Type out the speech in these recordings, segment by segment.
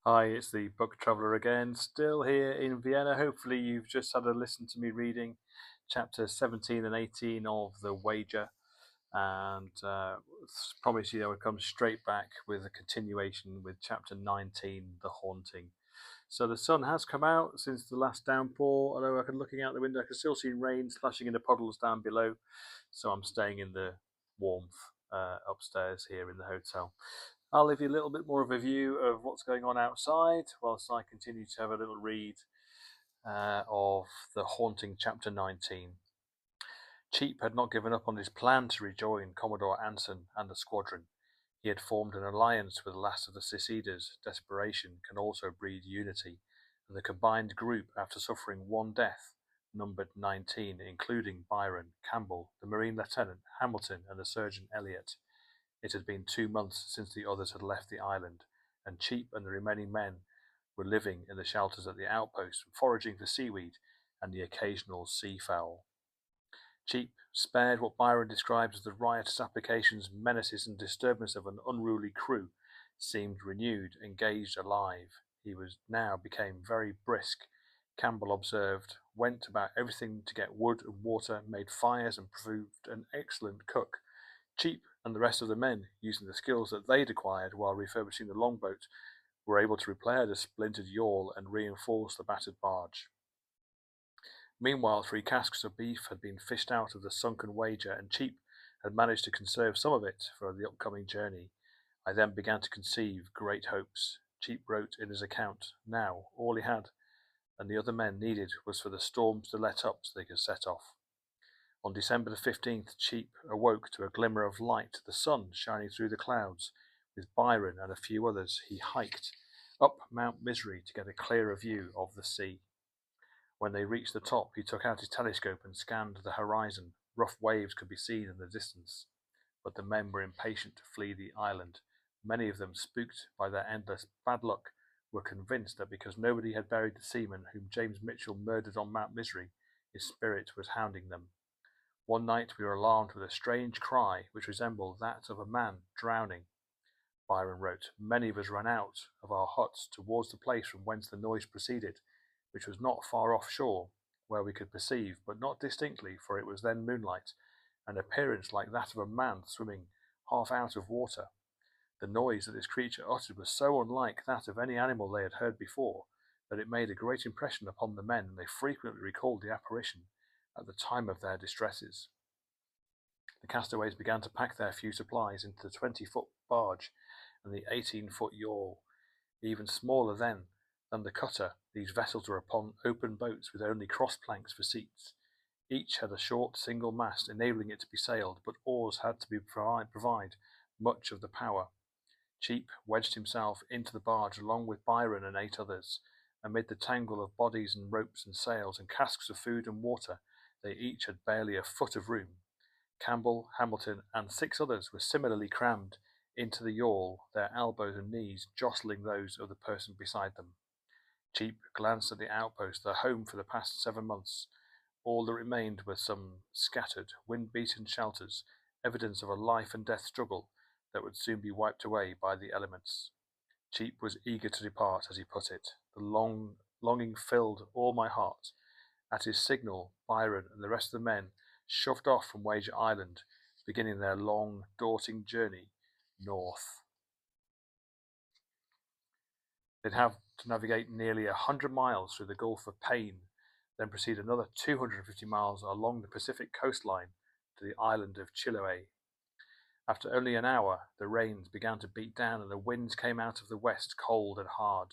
Hi, it's the book traveller again, still here in Vienna. Hopefully, you've just had a listen to me reading chapter 17 and 18 of The Wager, and promise you I will come straight back with a continuation with chapter 19, The Haunting. So the sun has come out since the last downpour, although looking out the window, I can still see rain splashing in the puddles down below. So I'm staying in the warmth upstairs here in the hotel. I'll give you a little bit more of a view of what's going on outside whilst I continue to have a little read of The Haunting Chapter 19. Cheap had not given up on his plan to rejoin Commodore Anson and the squadron. He had formed an alliance with the last of the seceders. Desperation can also breed unity, and the combined group, after suffering one death, numbered 19, including Byron, Campbell, the Marine Lieutenant, Hamilton, and the Surgeon Elliot. It had been 2 months since the others had left the island, and Cheap and the remaining men were living in the shelters at the outpost, foraging for seaweed and the occasional seafowl. Cheap, spared what Byron describes as the riotous applications, menaces, and disturbance of an unruly crew, seemed renewed, engaged, alive. He was now became very brisk. Campbell observed, went about everything to get wood and water, made fires, and proved an excellent cook. Cheap and the rest of the men, using the skills that they'd acquired while refurbishing the longboat, were able to repair the splintered yawl and reinforce the battered barge. Meanwhile, 3 casks of beef had been fished out of the sunken Wager, and Cheap had managed to conserve some of it for the upcoming journey. I then began to conceive great hopes. Cheap wrote in his account, now all he had and the other men needed was for the storms to let up so they could set off. On December the 15th, Cheap awoke to a glimmer of light, the sun shining through the clouds. With Byron and a few others, he hiked up Mount Misery to get a clearer view of the sea. When they reached the top, he took out his telescope and scanned the horizon. Rough waves could be seen in the distance, but the men were impatient to flee the island. Many of them, spooked by their endless bad luck, were convinced that because nobody had buried the seaman whom James Mitchell murdered on Mount Misery, his spirit was hounding them. One night we were alarmed with a strange cry which resembled that of a man drowning. Byron wrote, many of us ran out of our huts towards the place from whence the noise proceeded, which was not far off shore, where we could perceive, but not distinctly, for it was then moonlight, an appearance like that of a man swimming half out of water. The noise that this creature uttered was so unlike that of any animal they had heard before, that it made a great impression upon the men, and they frequently recalled the apparition at the time of their distresses. The castaways began to pack their few supplies into the 20-foot barge and the 18-foot yawl. Even smaller then than the cutter, these vessels were upon open boats with only cross planks for seats. Each had a short single mast enabling it to be sailed, but oars had to provide much of the power. Cheap wedged himself into the barge along with Byron and 8 others. Amid the tangle of bodies and ropes and sails and casks of food and water, they each had barely a foot of room. Campbell, Hamilton, and 6 others were similarly crammed into the yawl, their elbows and knees jostling those of the person beside them. Cheap glanced at the outpost, their home for the past 7 months. All that remained were some scattered, wind-beaten shelters, evidence of a life and death struggle that would soon be wiped away by the elements. Cheap was eager to depart, as he put it. The longing filled all my heart. At his signal, Byron and the rest of the men shoved off from Wager Island, beginning their long, daunting journey north. They'd have to navigate nearly 100 miles through the Gulf of Paine, then proceed another 250 miles along the Pacific coastline to the island of Chiloe. After only an hour, the rains began to beat down and the winds came out of the west cold and hard.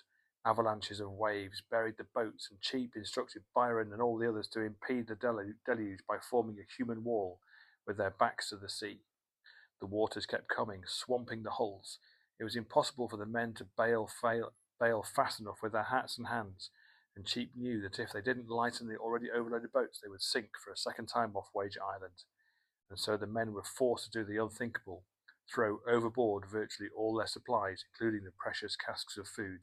Avalanches of waves buried the boats, and Cheap instructed Byron and all the others to impede the deluge by forming a human wall with their backs to the sea. The waters kept coming, swamping the hulls. It was impossible for the men to bail fast enough with their hats and hands, and Cheap knew that if they didn't lighten the already overloaded boats, they would sink for a second time off Wager Island. And so the men were forced to do the unthinkable, throw overboard virtually all their supplies, including the precious casks of food.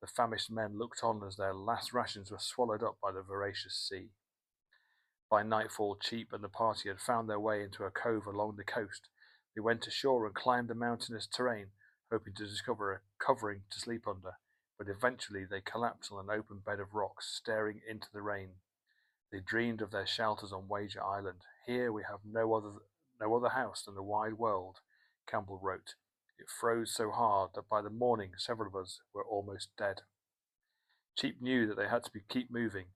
The famished men looked on as their last rations were swallowed up by the voracious sea. By nightfall, Cheap and the party had found their way into a cove along the coast. They went ashore and climbed the mountainous terrain, hoping to discover a covering to sleep under. but eventually they collapsed on an open bed of rocks, staring into the rain. They dreamed of their shelters on Wager Island. Here we have no other house than the wide world, Campbell wrote. It froze so hard that by the morning several of us were almost dead. Cheap knew that they had to keep moving,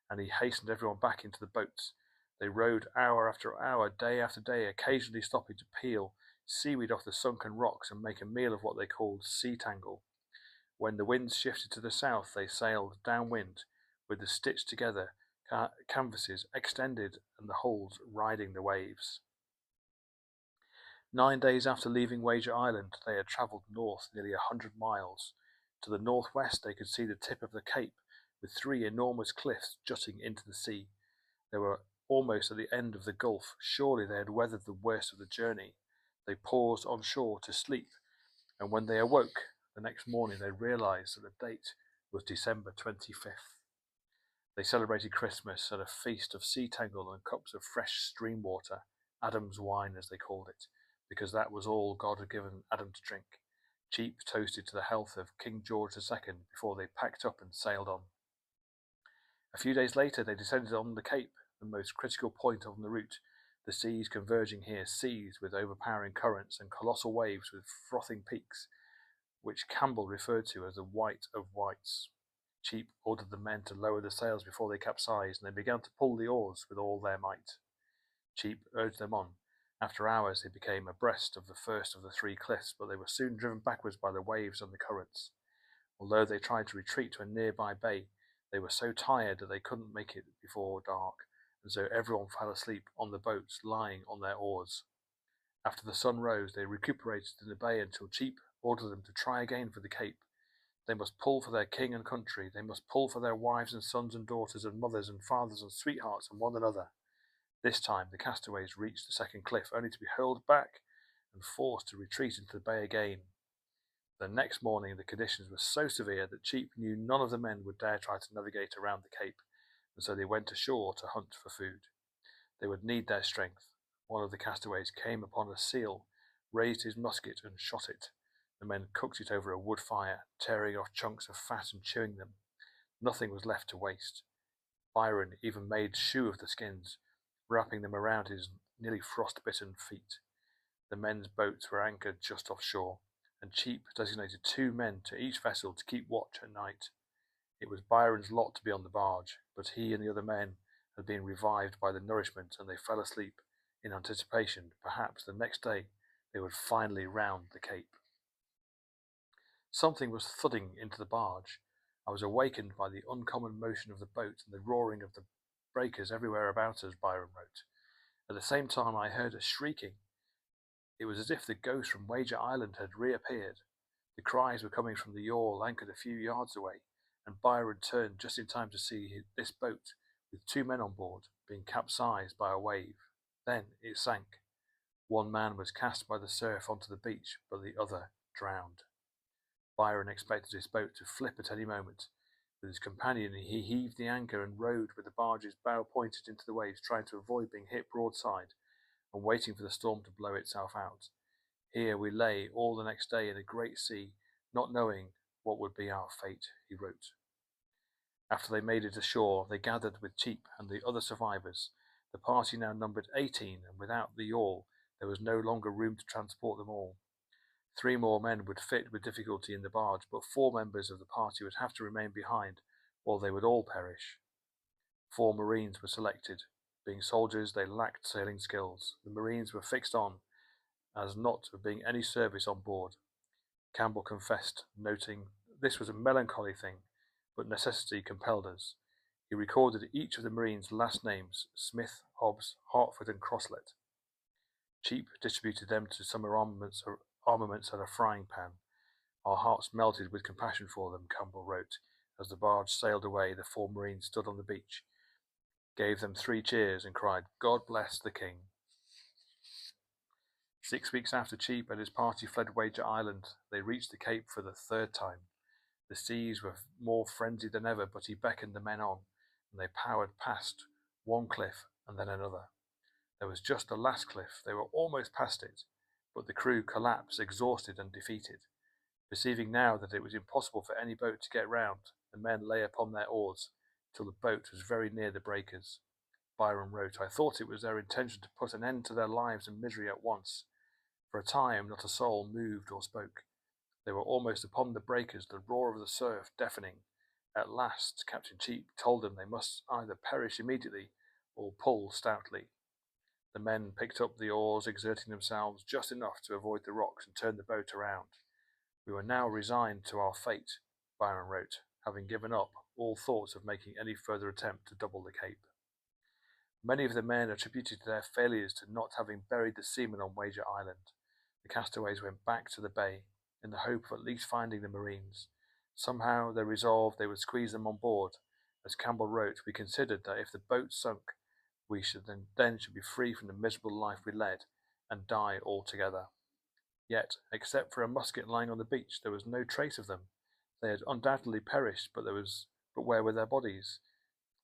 and he hastened everyone back into the boats. They rowed hour after hour, day after day, occasionally stopping to peel seaweed off the sunken rocks and make a meal of what they called sea tangle. When the winds shifted to the south, they sailed downwind, with the stitched together canvases extended and the hulls riding the waves. 9 days after leaving Wager Island, they had travelled north nearly 100 miles. To the northwest they could see the tip of the cape, with 3 enormous cliffs jutting into the sea. They were almost at the end of the gulf. Surely they had weathered the worst of the journey. They paused on shore to sleep, and when they awoke the next morning they realized that the date was December 25th. They celebrated Christmas at a feast of sea tangle and cups of fresh stream water, Adam's wine as they called it, because that was all God had given Adam to drink. Cheap toasted to the health of King George II before they packed up and sailed on. A few days later they descended on the Cape, the most critical point on the route, the seas converging here, seas with overpowering currents and colossal waves with frothing peaks, which Campbell referred to as the White of Whites. Cheap ordered the men to lower the sails before they capsized, and they began to pull the oars with all their might. Cheap urged them on. After hours they became abreast of the first of the 3 cliffs, but they were soon driven backwards by the waves and the currents. Although they tried to retreat to a nearby bay, they were so tired that they couldn't make it before dark, and so everyone fell asleep on the boats, lying on their oars. After the sun rose, they recuperated in the bay until Cheap ordered them to try again for the Cape. They must pull for their king and country. They must pull for their wives and sons and daughters and mothers and fathers and sweethearts and one another. This time the castaways reached the second cliff, only to be hurled back and forced to retreat into the bay again. The next morning the conditions were so severe that Cheap knew none of the men would dare try to navigate around the Cape, and so they went ashore to hunt for food. They would need their strength. One of the castaways came upon a seal, raised his musket and shot it. The men cooked it over a wood fire, tearing off chunks of fat and chewing them. Nothing was left to waste. Byron even made shoe of the skins, wrapping them around his nearly frost-bitten feet. The men's boats were anchored just offshore, and Cheap designated 2 men to each vessel to keep watch at night. It was Byron's lot to be on the barge, but he and the other men had been revived by the nourishment, and they fell asleep in anticipation. Perhaps the next day they would finally round the Cape. Something was thudding into the barge. I was awakened by the uncommon motion of the boat and the roaring of the breakers everywhere about us, Byron wrote. At the same time I heard a shrieking. It was as if the ghost from Wager Island had reappeared. The cries were coming from the yawl anchored a few yards away, and Byron turned just in time to see this boat, with 2 men on board, being capsized by a wave. Then it sank. 1 man was cast by the surf onto the beach, but the other drowned. Byron expected his boat to flip at any moment. With his companion he heaved the anchor and rowed with the barge's bow pointed into the waves, trying to avoid being hit broadside and waiting for the storm to blow itself out. Here we lay all the next day in a great sea, not knowing what would be our fate, he wrote. After they made it ashore, they gathered with Cheap and the other survivors. The party now numbered 18, and without the yawl there was no longer room to transport them all. 3 more men would fit with difficulty in the barge, but 4 members of the party would have to remain behind, or they would all perish. 4 Marines were selected. Being soldiers, they lacked sailing skills. The Marines were fixed on as not being any service on board. Campbell confessed, noting, "This was a melancholy thing, but necessity compelled us." He recorded each of the Marines' last names: Smith, Hobbs, Hartford, and Crosslet. Cheap distributed them to summer armaments at a frying pan. Our hearts melted with compassion for them, Campbell wrote. As the barge sailed away, the 4 Marines stood on the beach, gave them 3 cheers, and cried, "God bless the King." 6 weeks after Cheap and his party fled Wager Island, they reached the Cape for the 3rd time. The seas were more frenzied than ever, but he beckoned the men on, and they powered past one cliff and then another. There was just the last cliff. They were almost past it, but the crew collapsed, exhausted and defeated. Perceiving now that it was impossible for any boat to get round, the men lay upon their oars till the boat was very near the breakers. Byron wrote, "I thought it was their intention to put an end to their lives and misery at once. For a time not a soul moved or spoke. They were almost upon the breakers, the roar of the surf deafening. At last Captain Cheap told them they must either perish immediately or pull stoutly. The men picked up the oars, exerting themselves just enough to avoid the rocks and turn the boat around. We were now resigned to our fate," Byron wrote, having given up all thoughts of making any further attempt to double the Cape. Many of the men attributed their failures to not having buried the seamen on Wager Island. The castaways went back to the bay, in the hope of at least finding the marines. Somehow they resolved they would squeeze them on board. As Campbell wrote, "We considered that if the boat sunk, we should then should be free from the miserable life we led, and die altogether." Yet, except for a musket lying on the beach, there was no trace of them. They had undoubtedly perished, but where were their bodies?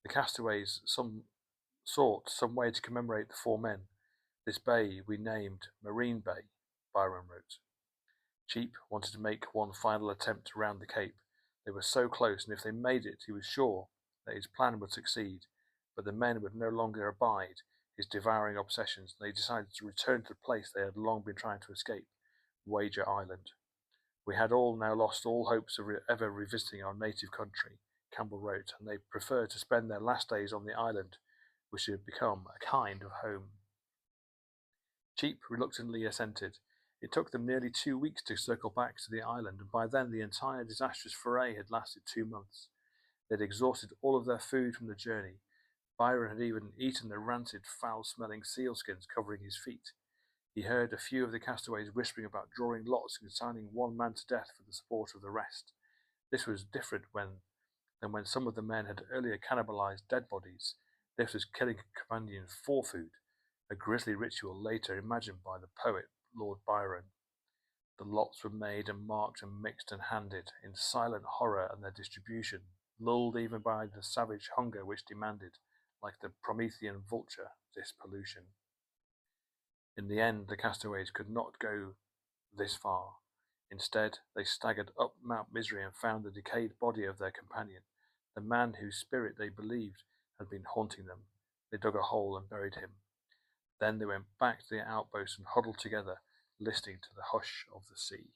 The castaways sought some way to commemorate the 4 men. "This bay we named Marine Bay," Byron wrote. Cheap wanted to make one final attempt to round the Cape. They were so close, and if they made it, he was sure that his plan would succeed. But the men would no longer abide his devouring obsessions, and they decided to return to the place they had long been trying to escape, Wager Island. "We had all now lost all hopes of ever revisiting our native country," Campbell wrote, and they preferred to spend their last days on the island, which had become a kind of home. Cheap reluctantly assented. It took them nearly 2 weeks to circle back to the island, and by then the entire disastrous foray had lasted 2 months. They had exhausted all of their food from the journey. Byron had even eaten the rancid, foul-smelling sealskins covering his feet. He heard a few of the castaways whispering about drawing lots and consigning one man to death for the sport of the rest. This was different than when some of the men had earlier cannibalized dead bodies. This was killing a companion for food, a grisly ritual later imagined by the poet Lord Byron. The lots were made and marked and mixed and handed, in silent horror at their distribution, lulled even by the savage hunger which demanded, like the Promethean vulture, this pollution. In the end, the castaways could not go this far. Instead, they staggered up Mount Misery and found the decayed body of their companion, the man whose spirit they believed had been haunting them. They dug a hole and buried him. Then they went back to their outpost and huddled together, listening to the hush of the sea.